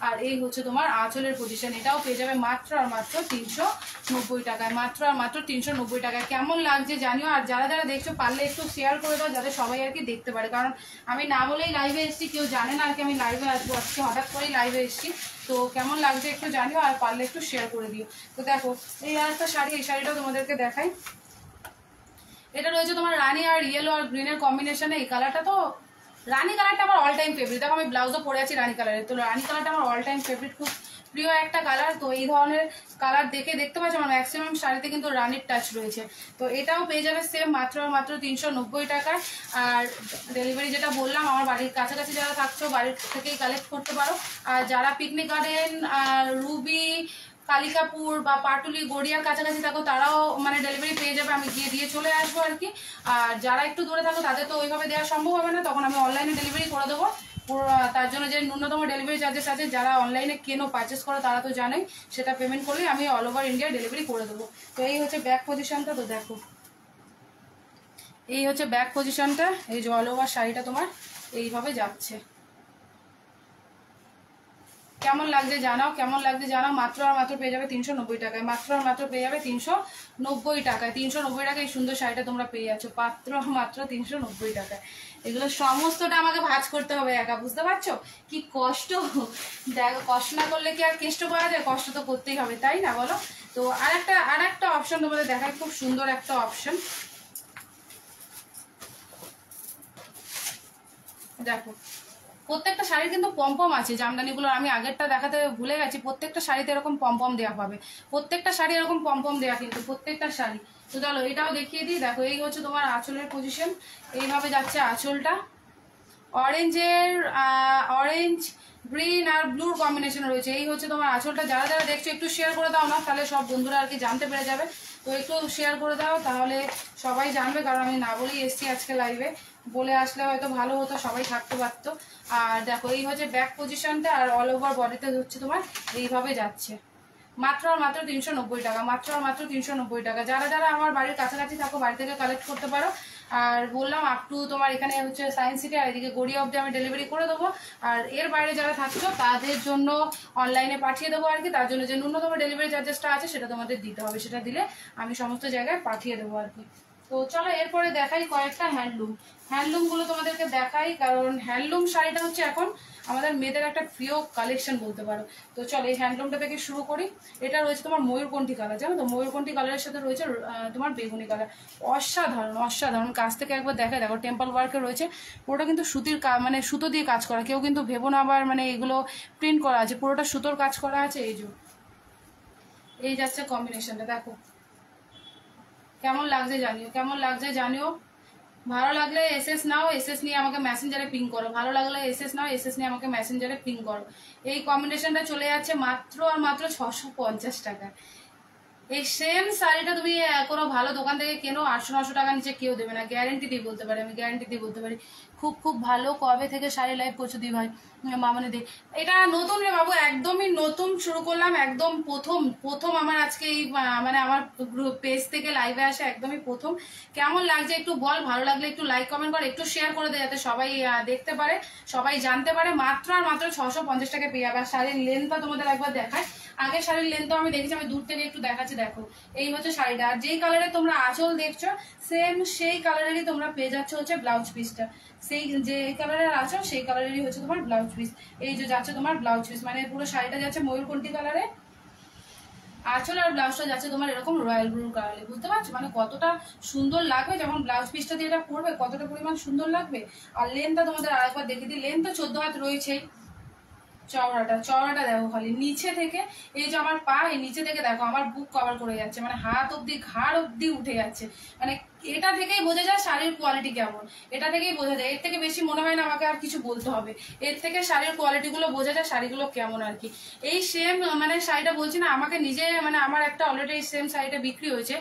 আর এই হচ্ছে তোমার আঁচলের পজিশন। এটাও পেয়ে যাবে মাত্র আর মাত্র 390 টাকায়, মাত্র আর মাত্র 390 টাকায়। কেমন লাগছে জানিও, আর যারা যারা দেখছো পারলে একটু শেয়ার করে দাও যাতে সবাই আর কি দেখতে পারে। কারণ আমি না বলেই লাইভে এসেছি, কেউ জানে না আর কি আমি লাইভে আসবো, আজকে হঠাৎ করেই লাইভে এসেছি। তো কেমন লাগছে একটু জানিও, আর পারলে একটু শেয়ার করে দিও। তো দেখো এই আর একটা শাড়ি, এই শাড়িটাও তোমাদেরকে দেখাই। এটা রয়েছে তোমার রানী আর ইয়েলো আর গ্রিনের কম্বিনেশনে। এই কালারটা তো রানী কালারটা আমার অল টাইম ফেভারিট। দেখো আমি ব্লাউজও পরে আছি রানী কালারের, তো রানী কালারটা আমার অল টাইম ফেভারিট, খুব প্রিয় একটা কালার। তো এই ধরনের কালার দেখতে পাচ্ছ আমার ম্যাক্সিমাম শাড়িতে কিন্তু রানীর টাচ রয়েছে। তো এটাও পেয়ে যাবে সেম মাত্র মাত্র 390 টাকায়। আর ডেলিভারি যেটা বললাম, আমার বাড়ির কাছাকাছি যারা থাকছো বাড়ির থেকেই কালেক্ট করতে পারো। আর যারা পিকনিক গার্ডেন, রুবি, কালিকাপুর বা পাটুলি গড়িয়ার কাছাকাছি থাকো তারাও মানে ডেলিভারি পেয়ে যাবে, আমি গিয়ে দিয়ে চলে আসবো আর কি। আর যারা একটু দূরে থাকো তাদের তো ওইভাবে দেওয়া সম্ভব হবে না, তখন আমি অনলাইনে ডেলিভারি করে দেবো। তার জন্য যে ন্যূনতম ডেলিভারি চার্জেস আছে, যারা অনলাইনে কেনো পারচেস করো তারা তো জানোই, সেটা পেমেন্ট করলে আমি অল ওভার ইন্ডিয়া ডেলিভারি করে দেবো। তো এই হচ্ছে ব্যাক পজিশনটা। তো দেখো এই হচ্ছে ব্যাক পজিশনটা, এই যে অল ওভার শাড়িটা তোমার এইভাবে যাচ্ছে। কেমন লাগছে জানাও, কেমন লাগছে জানাও। মাত্র আর মাত্র পেয়ে যাবে 390 টাকায়, মাত্র আর মাত্র পেয়ে যাবে 390 টাকায়। 390 টাকায় এই সুন্দর শাড়িটা তোমরা পেয়ে যাচ্ছ মাত্র মাত্র 390 টাকায়। এগুলো সমস্তটা আমাকে ভাঁজ করতে হবে একা, বুঝতে পারছো কি কষ্ট। দেখো কষ্ট না করলে কি আর কেষ্ট পাওয়া যায়, কষ্ট তো করতেই হবে, তাই না বলো। তো আর একটা অপশন তোমাদের দেখায়, খুব সুন্দর একটা অপশন। দেখো প্রত্যেকটা শাড়ির কিন্তু পম্পম আছে, জামদানিগুলো আমি আগেরটা দেখাতে ভুলে গেছি, প্রত্যেকটা শাড়িতে এরকম পম্পম দেওয়া পাবে, প্রত্যেকটা শাড়ি এরকম পম্পম দেওয়া কিন্তু প্রত্যেকটা শাড়ি। তো চলো এটাও দেখিয়ে দিই। দেখো এই হচ্ছে তোমার আঁচলের পজিশন, এইভাবে যাচ্ছে আঁচলটা। অরেঞ্জ গ্রিন আর ব্লুর কম্বিনেশন রয়েছে। এই হচ্ছে তোমার আঁচলটা। যারা যারা দেখছো একটু শেয়ার করে দাও না, তাহলে সব বন্ধুরা আর কি জানতে পেরে যাবে। তো একটু শেয়ার করে দাও, তাহলে সবাই জানবে, কারণ আমি না বলেই এসছি আজকে লাইভে। বলে আসলে হয়তো ভালো হতো, সবাই থাকতে পারতো। আর দেখো এই হচ্ছে ব্যাক পজিশনটা, আর অল ওভার বডিতে হচ্ছে তোমার এইভাবে যাচ্ছে। মাত্র আর মাত্র 390 টাকা, মাত্র আর মাত্র 390 টাকা। যারা যারা আমার বাড়ির কাছাকাছি থাকো বাড়ি থেকে কালেক্ট করতে পারো। আর বললাম আপ টু তোমার এখানে হচ্ছে সায়েন্স সিটি, আর এদিকে গড়িয়া অবধি আমি ডেলিভারি করে দেবো। আর এর বাইরে যারা থাকছো তাদের জন্য অনলাইনে পাঠিয়ে দেবো আর কি। তার জন্য যে ন্যূনতম ডেলিভারি চার্জেসটা আছে সেটা তোমাদের দিতে হবে, সেটা দিলে আমি সমস্ত জায়গায় পাঠিয়ে দেবো আর কি। তো চলো এরপরে দেখাই কয়েকটা হ্যান্ডলুমগুলো তোমাদেরকে দেখাই, কারণ হ্যান্ডলুম শাড়িটা হচ্ছে এখন আমাদের মেয়েদের একটা প্রিয় কালেকশন বলতে পারো। তো চলো এই হ্যান্ডলুমটা থেকে শুরু করি। এটা রয়েছে তোমার ময়ূরকণ্ঠী কালার, জানো তো? ময়ূরকণ্ঠী কালারের সাথে রয়েছে তোমার বেগুনি কালার। অসাধারণ অসাধারণ। কাছ থেকে একবার দেখায় দেখো, টেম্পল ওয়ার্কে রয়েছে। পুরোটা কিন্তু সুতির মানে সুতো দিয়ে কাজ করা। কেউ কিন্তু ভেবো না আবার মানে এগুলো প্রিন্ট করা আছে, পুরোটা সুতোর কাজ করা আছে। এই যাচ্ছে কম্বিনেশনটা, দেখো কেমন লাগছে জানিও, কেমন লাগছে জানিও। ভালো লাগলে এসএস নাও, এসএস নিয়ে আমাকে মেসেঞ্জারে পিং করো। ভালো লাগলে এসএস নাও, এসএস নিয়ে আমাকে মেসেঞ্জারে পিং করো। এই কম্বিনেশনটা চলে যাচ্ছে মাত্র আর মাত্র 650 টাকা। এই সেম শাড়িটা তুমি কোনো ভালো দোকান থেকে কেনো 800-900 টাকা নিচে কেউ দেবে না, গ্যারেন্টি দিয়ে বলতে পারি আমি, গ্যারেন্টি দিয়ে বলতে পারি। খুব খুব ভালো। কবে থেকে শাড়ি লাইভ করছো দি ভাই? মামনি দি, এটা নতুন রে বাবু, একদমই নতুন শুরু করলাম, একদম প্রথম আমার আজকে এই মানে আমার পেজ থেকে লাইভে আসে, একদমই প্রথম। কেমন লাগছে একটু বল, ভালো লাগলে একটু লাইক কমেন্ট কর, একটু শেয়ার করে দে যাতে সবাই দেখতে পারে, সবাই জানতে পারে। মাত্র আর মাত্র 650 টাকা পেয়ে যাবে। আর শাড়ির লেন্থটা তোমাদের একবার দেখায়। আগে শাড়ির লেন্থ আমি দেখেছি, আমি দূর থেকে একটু দেখাচ্ছি, দেখো এই হচ্ছে শাড়িটা। আর যেই কালারে তোমরা আঁচল দেখছো সেম সেই কালারেরই তোমরা পেয়ে যাচ্ছ হচ্ছে ব্লাউজ পিসটা। সেই যে কালারের আঁচল সেই কালারেরই হচ্ছে তোমার ব্লাউজ পিস। এই যে যাচ্ছে তোমার ব্লাউজ পিস, মানে পুরো শাড়িটা যাচ্ছে ময়ূরকণ্ঠী কালারে, আঁচল আর ব্লাউজটা যাচ্ছে তোমার এরকম রয়্যাল ব্লু কালারে। বুঝতে পারছো মানে কতটা সুন্দর লাগবে যখন ব্লাউজ পিসটা দিয়ে এটা পরবে, কতটা পরিমাণ সুন্দর লাগবে। আর লেন্থটা তোমাদের আরেকবার দেখে দিই, লেন্থ তো 14 হাত রয়েছেই। চওড়াটা দেখো খালি নিচে থেকে, এই যে আমার পা, এই নিচে থেকে দেখো আমার বুক কভার করে যাচ্ছে, মানে হাত অব্দি ঘাড় অব্দি উঠে যাচ্ছে। মানে এটা থেকেই বোঝা যায় শাড়ির কোয়ালিটি কেমন, এটা থেকেই বোঝা যায়। এর থেকে বেশি মনে হয় না আমাকে আর কিছু বলতে হবে, এর থেকে শাড়ির কোয়ালিটিগুলো বোঝা যায়, শাড়িগুলো কেমন আর কি। এই সেম মানে শাড়িটা বলছি না, আমাকে নিজে মানে আমার একটা অলরেডি এই সেম শাড়িটা বিক্রি হয়েছে,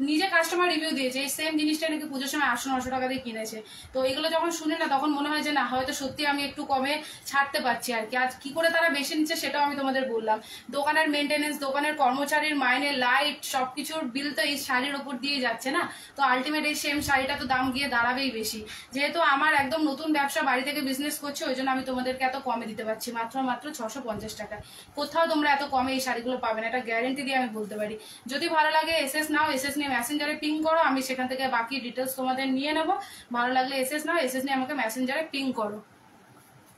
নিজে কাস্টমার রিভিউ দিয়েছে। এই সেম জিনিসটা নাকি পুজোর সময় 800-900 টাকা দিয়ে কিনেছে। তো এগুলো যখন শুনি না তখন মনে হয় যে না, হয়তো সত্যি আমি একটু কমে ছাড়তে পারছি আর কি। আজ কি করে তারা বেশি নিচ্ছে সেটাও আমি তোমাদের বললাম। দোকানের মেনটেনেন্স, দোকানের কর্মচারীর মাইনে, লাইট, সবকিছুর বিল তো এই শাড়ির ওপর দিয়ে যাচ্ছে না। তো আলটিমেট এই সেম শাড়িটা তো দাম গিয়ে দাঁড়াবেই বেশি। যেহেতু আমার একদম নতুন ব্যবসা, বাড়ি থেকে বিজনেস করছি, ওই জন্য আমি তোমাদেরকে এত কমে দিতে পারছি, মাত্র মাত্র 650 টাকা। কোথাও তোমরা এত কমে এই শাড়িগুলো পাবে না, এটা গ্যারেন্টি দিয়ে আমি বলতে পারি। যদি ভালো লাগে এসএস নাও, এসএস নিয়ে মেসেঞ্জারে পিং করো, আমি সেখান থেকে বাকি ডিটেলস তোমাদের নিয়ে নেবো। ভালো লাগলে এসএস নাও, এসএস নিয়ে আমাকে মেসেঞ্জারে পিং করো।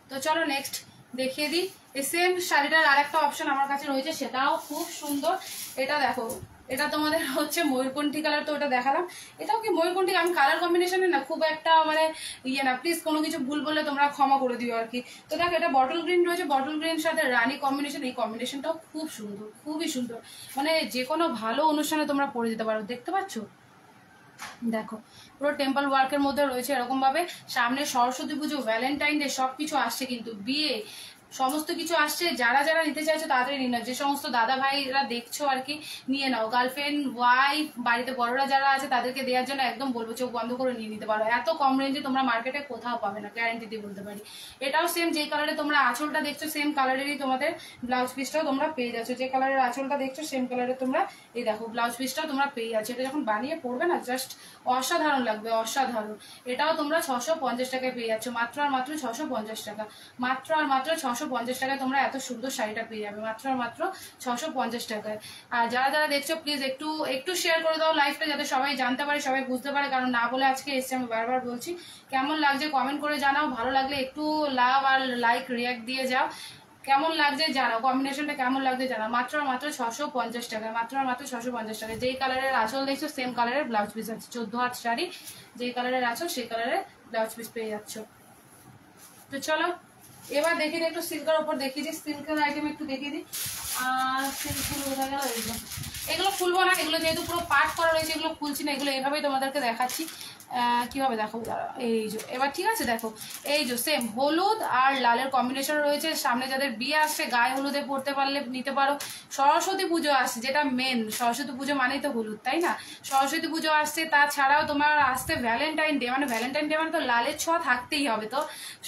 তো চলো নেক্সট দেখিয়ে দিই। এই সেম শাড়িটার আর একটা অপশন আমার কাছে রয়েছে, সেটাও খুব সুন্দর। এটা দেখো, এটা তোমাদের হচ্ছে ময়ূরকণ্ঠী কালার, তো ওটা দেখালাম। এটাও কি ময়ূরকণ্ঠী, আমি কালার কম্বিনেশনে না খুব একটা মানে ইয়ে না, প্লিজ কোনো কিছু ভুল বললে তোমরা ক্ষমা করে দিও আর কি। তো দেখো এটা বটল গ্রিন রয়েছে, বটল গ্রিন সাথে রানী কম্বিনেশন। এই কম্বিনেশনটাও খুব সুন্দর, খুবই সুন্দর, মানে যে কোনো ভালো অনুষ্ঠানে তোমরা পরে যেতে পারো। দেখতে পাচ্ছ, দেখো পুরো টেম্পল ওয়ার্কের মধ্যে রয়েছে এরকম ভাবে। সামনে সরস্বতী পুজো, ভ্যালেন্টাইন ডে সবকিছু আসছে, কিন্তু বিয়ে সমস্ত কিছু আসছে। যারা যারা নিতে চাইছো তাড়াতাড়ি নিয়ে নাও। যে সমস্ত দাদা ভাইরা দেখছো আর কি, নিয়ে নাও। গার্লফ্রেন্ড, ওয়াইফ, বাড়িতে বড়রা যারা আছে তাদেরকে দেওয়ার জন্য একদম বলবো চোখ বন্ধ করে নিয়ে নিতে পারো। এত কম রেঞ্জে তোমরা মার্কেটে কোথাও পাবে না, গ্যারান্টি দিয়ে বলতে পারি। এটাও সেম, যে কালারে তোমরা আঁচলটা দেখছো সেম কালারেরই তোমাদের ব্লাউজ পিসটাও তোমরা পেয়ে যাচ্ছ। যে কালারের আঁচলটা দেখছো সেম কালারের তোমরা এই দেখো ব্লাউজ পিসটাও তোমরা পেয়ে যাচ্ছ। এটা যখন বানিয়ে পড়বে না জাস্ট অসাধারণ লাগবে, অসাধারণ। এটাও তোমরা 650 টাকায় পেয়ে যাচ্ছ, মাত্র আর মাত্র 650 টাকা। মাত্র আর মাত্র 650 টাকায় তোমরা এত সুন্দর শাড়িটা পেয়ে যাবে, মাত্র আর মাত্র 650 টাকায়। আর যারা যারা দেখছো প্লিজ একটু শেয়ার করে দাও লাইভটা, যাতে সবাই জানতে পারে, সবাই বুঝতে পারে, কারণ না বলে আজকে এসছে, আমি বারবার বলছি। কেমন লাগছে কমেন্ট করে জানাও, ভালো লাগলে একটু লাভ আর লাইক রিয়াক্ট দিয়ে যাও। কেমন লাগছে জানাও, কম্বিনেশনটা কেমন লাগছে জানাও। মাত্র আর মাত্র 650 টাকা, মাত্র আর মাত্র 650 টাকা। যেই কালারের আঁচল দেখছো সেম কালারের ব্লাউজ পিস আছে। 14 হাত শাড়ি, যেই কালারের আঁচল সেই কালারের ব্লাউজ পিস পেয়ে যাচ্ছ। তো চলো এবার দেখিয়ে দিই, একটু সিল্কের ওপর দেখিয়ে দিই, সিল্কের আইটেম একটু দেখিয়ে দিই। আর সিল্কগুলো বোঝা গেল, এগুলো খুলবো না, এগুলো যেহেতু পুরো পাট করা রয়েছে এগুলো খুলছি না, এগুলো এইভাবেই তোমাদেরকে দেখাচ্ছি। কীভাবে দেখো দাঁড়া, এই যে এবার ঠিক আছে দেখো, এই যে সেম হলুদ আর লালের কম্বিনেশন রয়েছে। সামনে যাদের বিয়ে আসছে গায়ে হলুদে পড়তে পারলে নিতে পারো। সরস্বতী পুজো আসছে, যেটা মেন, সরস্বতী পুজো মানেই তো হলুদ, তাই না? সরস্বতী পুজো আসছে, তাছাড়াও তোমার আসছে ভ্যালেন্টাইন ডে, মানে ভ্যালেন্টাইন ডে মানে তো লালের ছোঁয়া থাকতেই হবে, তো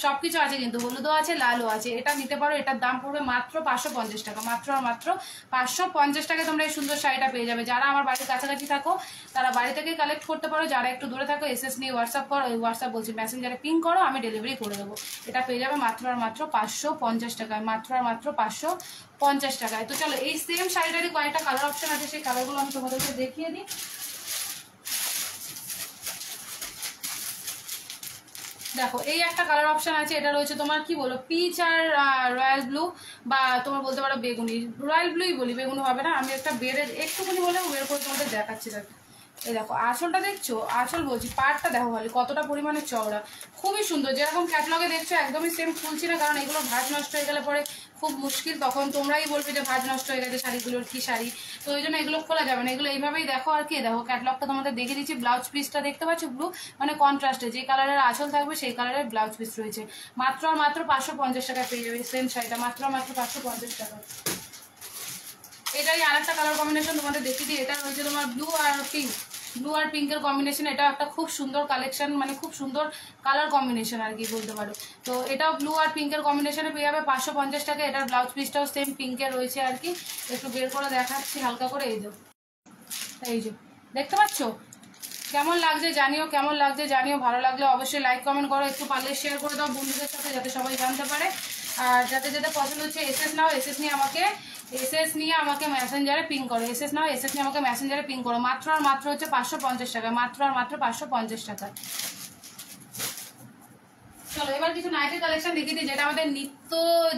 সব কিছু আছে কিন্তু, হলুদও আছে লালও আছে। এটা নিতে পারো, এটার দাম পড়বে মাত্র 550 টাকা, মাত্র আর মাত্র 550 টাকায় তোমরা এই সুন্দর শাড়িটা পেয়ে যাবে। যারা আমার বাড়ির কাছাকাছি থাকো তারা বাড়ি থেকে কালেক্ট করতে পারো, যারা একটু দূরে থাকো এসএস নিয়ে হোয়াটসঅ্যাপ করো, হোয়াটসঅ্যাপ বলছি মেসেঞ্জারে পিং করো, আমি ডেলিভারি করে দেবো। এটা পেয়ে যাবে মাত্র আর মাত্র 550 টাকায়, মাত্র আর মাত্র 550 টাকায়। তো চলো এই সেম শাড়িটারই কয়েকটা কালার অপশন আছে, সেই কালারগুলো আমি তোমাদেরকে দেখিয়ে দিই। দেখো এই একটা কালার অপশন আছে, এটা রয়েছে তোমার কি বলো পিচ আর রয়্যাল ব্লু, বা তোমার বলতে পারো বেগুনি, রয়্যাল ব্লুই বলি, বেগুনি হবে না। আমি একটা বেড়ের একটুখানি বলে বের করে তোমাদের দেখাচ্ছি। দেখো এই দেখো আঁচলটা দেখছো, আঁচল বলছি পাড়টা দেখো খালি কতটা পরিমাণে চওড়া, খুবই সুন্দর। যেরকম ক্যাটলগে দেখছো একদমই সেম খুলছি না, কারণ এগুলো ভাঁজ নষ্ট হয়ে গেলে পরে খুব মুশকিল, তখন তোমরাই বলবে যে ভাঁজ নষ্ট হয়ে গেছে শাড়িগুলোর, কি শাড়ি, তো ওই জন্য এগুলো খোলা যাবে না, এগুলো এইভাবেই দেখো। আর কি দেখো ক্যাটলগটা তোমাদের দেখিয়ে দিচ্ছি, ব্লাউজ পিসটা দেখতে পাচ্ছ ব্লু, মানে কন্ট্রাস্টে যে কালারের আঁচল থাকবে সেই কালারের ব্লাউজ পিস রয়েছে। মাত্র আর মাত্র 550 টাকায় পেয়ে যাবে সেম শাড়িটা, মাত্র আর মাত্র 550 টাকা। এটাই আর একটা কালার কম্বিনেশন তোমাদের দেখিয়ে দিই, এটা রয়েছে তোমার ব্লু আর পিঙ্ক, ব্লু আর পিঙ্কের কম্বিনেশন। এটা একটা খুব সুন্দর কালেকশন, মানে খুব সুন্দর কালার কম্বিনেশন আর কি বলতে পারো। তো এটাও ব্লু আর পিঙ্কের কম্বিনেশনে পেয়ে যাবে 550 টাকা। এটার ব্লাউজ পিসটাও সেম পিঙ্কের রয়েছে আর কি, একটু বের করে দেখাচ্ছি হালকা করে। এই যে দেখতে পাচ্ছ, কেমন লাগছে জানিও, কেমন লাগছে জানিও, ভালো লাগলে অবশ্যই লাইক কমেন্ট করো, একটু পারলে শেয়ার করে দাও বন্ধুদের সাথে, যাতে সবাই জানতে পারে। আর যাতে যাতে পছন্দ হচ্ছে এসএস নাও, এসএস নিয়ে আমাকে মেসেঞ্জারে পিং করো, এসএস নাও, এসএস নিয়ে আমাকে মেসেঞ্জারে পিং করো। মাত্র আর মাত্র হচ্ছে 550 টাকা, মাত্র আর মাত্র 550 টাকা। চলো এবার কিছু নাইটের কালেকশন দেখিয়ে দিই, যেটা আমাদের নিত্য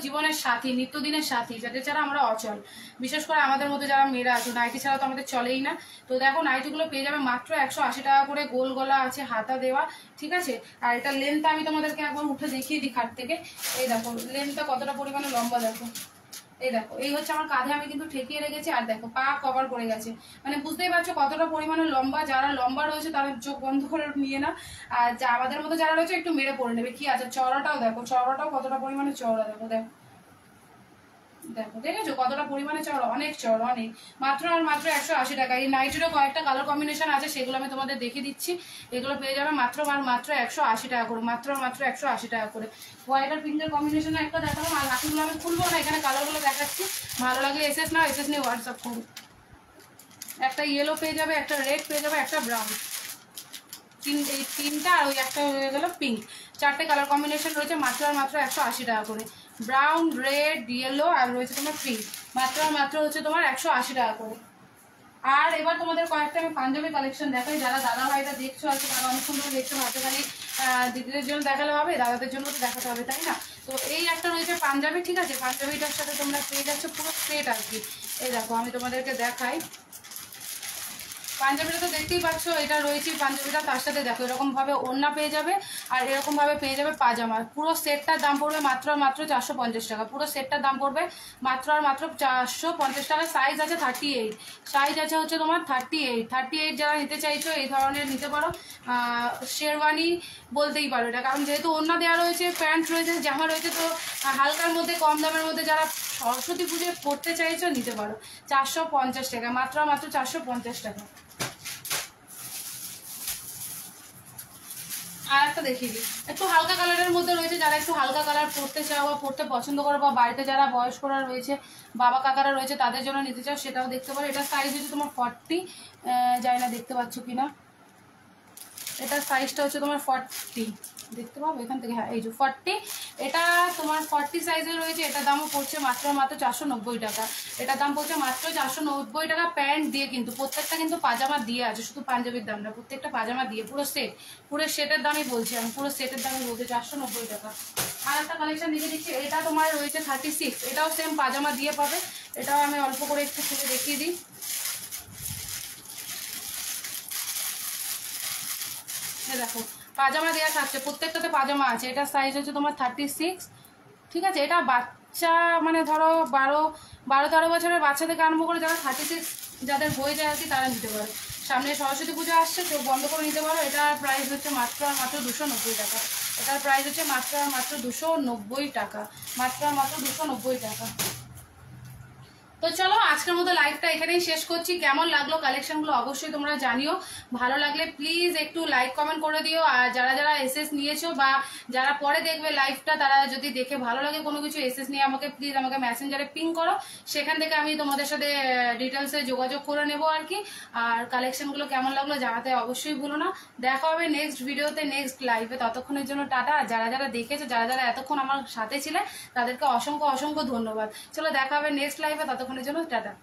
জীবনের সাথী, নিত্যদিনের সাথী, যাদের ছাড়া আমরা অচল। বিশেষ করে আমাদের মধ্যে যারা মেয়েরা আছে, নাইটি ছাড়া তো আমাদের চলেই না। তো দেখো নাইটিগুলো পেয়ে যাবে মাত্র 180 টাকা করে, গোল গলা আছে, হাতা দেওয়া, ঠিক আছে। আর এটা লেন্থটা আমি তোমাদেরকে একবার উঠে দেখিয়ে দিই খাট থেকে। এই দেখো লেন্থটা কতটা পরিমাণে লম্বা, দেখো এই দেখো, এই হচ্ছে আমার কাঁধে আমি কিন্তু ঠেকিয়ে রেখেছি, আর দেখো পা কভার করে গেছে, মানে বুঝতেই পারছো কতটা পরিমাণে লম্বা। যারা লম্বা রয়েছে তারা চোখ বন্ধ করে নিয়ে না, আর যা আমাদের মতো যারা রয়েছে একটু মেরে পড়ে নেবে। কি আছে চওড়াটাও দেখো, চওড়াটাও কতটা পরিমাণে চওড়া, দেখো দেখো দেখো, দেখেছো কতটা পরিমাণে চওড়া, অনেক চওড়া অনেক। মাত্র আর মাত্র 180 টাকা। এই নাইটেরও কয়েকটা কালার কম্বিনেশন আছে, সেগুলো আমি তোমাদের দেখিয়ে দিচ্ছি। এগুলো পেয়ে যাবে মাত্র আর মাত্র 180 টাকা করে, মাত্র আর মাত্র 180 টাকা করে। হোয়াইট আর পিঙ্কের কম্বিনেশনে একটা দেখালাম, আর বাকিগুলো আমি খুলবো না, এখানে কালারগুলো দেখাচ্ছি। ভালো লাগলে এসএস নাও, এসএস নিয়ে হোয়াটসঅ্যাপ করুন। একটা ইয়েলো পেয়ে যাবে, একটা রেড পেয়ে যাবে, একটা ব্রাউন, এই তিনটা, আর ওই একটা হয়ে গেল পিঙ্ক। চারটে কালার কম্বিনেশন রয়েছে, মাত্র আর মাত্র 180 টাকা করে। ব্রাউন, রেড, ইয়েলো আর রয়েছে তোমার পিঙ্ক, মাত্র আর মাত্র হচ্ছে তোমার 180 টাকা করে। আর এবার তোমাদের কয়েকটা আমি পাঞ্জাবি কালেকশন দেখাই, যারা দাদা ভাইরা দেখছো আর তারা অনেকক্ষণ ধরে দেখছো, ভাবতে খালি দিদিদের জন্য দেখালে হবে, দাদাদের জন্য তো দেখাতে হবে, তাই না? তো এই একটা রয়েছে পাঞ্জাবি, ঠিক আছে। পাঞ্জাবিটার সাথে তোমরা পেয়ে যাচ্ছ পুরো সেট আর কি। এই দেখো আমি তোমাদেরকে দেখাই, পাঞ্জাবিটা তো দেখতেই পাচ্ছ, এটা রয়েছে পাঞ্জাবিটা, তার সাথে দেখো এরকম ভাবে ওড়না পেয়ে যাবে, আর এরকম ভাবে পেয়ে যাবে পাজামা। পুরো সেটটার দাম পড়বে মাত্র আর মাত্র 450 টাকা। পুরো সেটটার দাম পড়বে মাত্র আর মাত্র 450 টাকা। সাইজ আছে 38, সাইজ আছে হচ্ছে তোমার 38। যারা নিতে চাইছো এই ধরনের নিতে পারো, শেরওয়ানি বলতেই পারো এটা, কারণ যেহেতু ওড়না দেওয়া রয়েছে, প্যান্ট রয়েছে, জামা রয়েছে, তো হালকার মধ্যে কম দামের মধ্যে যারা সরস্বতী পুজোয় পড়তে চাইছো নিতে পারো। 450 টাকা, মাত্র মাত্র 450 টাকা। আর একটা দেখিয়ে দিই, একটু হালকা কালারের মধ্যে রয়েছে, যারা একটু হালকা কালার পরতে চাও বা পরতে পছন্দ করো, বা বাড়িতে যারা বয়স্করা রয়েছে, বাবা কাকারা রয়েছে, তাদের জন্য নিতে চাও, সেটাও দেখতে পারো। এটার সাইজ হচ্ছে তোমার 40, যাই না দেখতে পাচ্ছ কিনা, এটার সাইজটা হচ্ছে তোমার 40, দেখতে পাবো এখান থেকে, হ্যাঁ এই যে 40, এটা তোমার 40 সাইজের রয়েছে। এটার দামও পড়ছে মাত্র মাত্র 490 টাকা। এটার দাম পড়ছে মাত্র 490 টাকা, প্যান্ট দিয়ে কিন্তু, প্রত্যেকটা কিন্তু পাজামা দিয়ে আছে, শুধু পাঞ্জাবির দাম না, প্রত্যেকটা পাজামা দিয়ে, পুরো সেট, পুরো সেটের দামই বলছি আমি, পুরো সেটের দামই বলছি 490 টাকা। আর একটা কালেকশন দেখে দিচ্ছি, এটা তোমার রয়েছে 36, এটাও সেম পাজামা দিয়ে পাবে। এটাও আমি অল্প করে একটু খুলে দেখিয়ে দিই। দেখো পাজামা দেওয়া থাকছে, প্রত্যেকটাতে পাজামা আছে। এটা সাইজ হচ্ছে তোমার 36, ঠিক আছে। এটা বাচ্চা মানে ধরো 12-13 বছরের বাচ্চা থেকে আরম্ভ করে যারা 36 যাদের হয়ে যায় আর কি, তারা নিতে পারে। সামনে সরস্বতী পুজো আসছে, চোখ বন্ধ করে নিতে পারো। এটার প্রাইস হচ্ছে মাত্র আর মাত্র 290 টাকা। এটার প্রাইস হচ্ছে মাত্র আর মাত্র 290 টাকা, মাত্র আর মাত্র 290 টাকা। তো চলো আজকের মতো লাইভটা এখানেই শেষ করছি। কেমন লাগলো কালেকশনগুলো অবশ্যই তোমরা জানিও। ভালো লাগলে প্লিজ একটু লাইক কমেন্ট করে দিও। আর যারা যারা এসএস নিয়েছো বা যারা পরে দেখবে লাইভটা, তারা যদি দেখে ভালো লাগে কোনো কিছু এসএস নিয়ে আমাকে প্লিজ আমাকে মেসেঞ্জারে পিং করো, সেখান থেকে আমি তোমাদের সাথে ডিটেলসে যোগাযোগ করে নেবো আর কি। আর কালেকশনগুলো কেমন লাগলো জানাতে অবশ্যই ভুলো না। দেখা হবে নেক্সট ভিডিওতে, নেক্সট লাইভে। ততক্ষণের জন্য টাটা। আর যারা যারা দেখেছো, যারা যারা এতক্ষণ আমার সাথে ছিলে, তাদেরকে অসংখ্য অসংখ্য ধন্যবাদ। চলো দেখা হবে নেক্সট লাইভে, ততক্ষণের জন্য টাটা।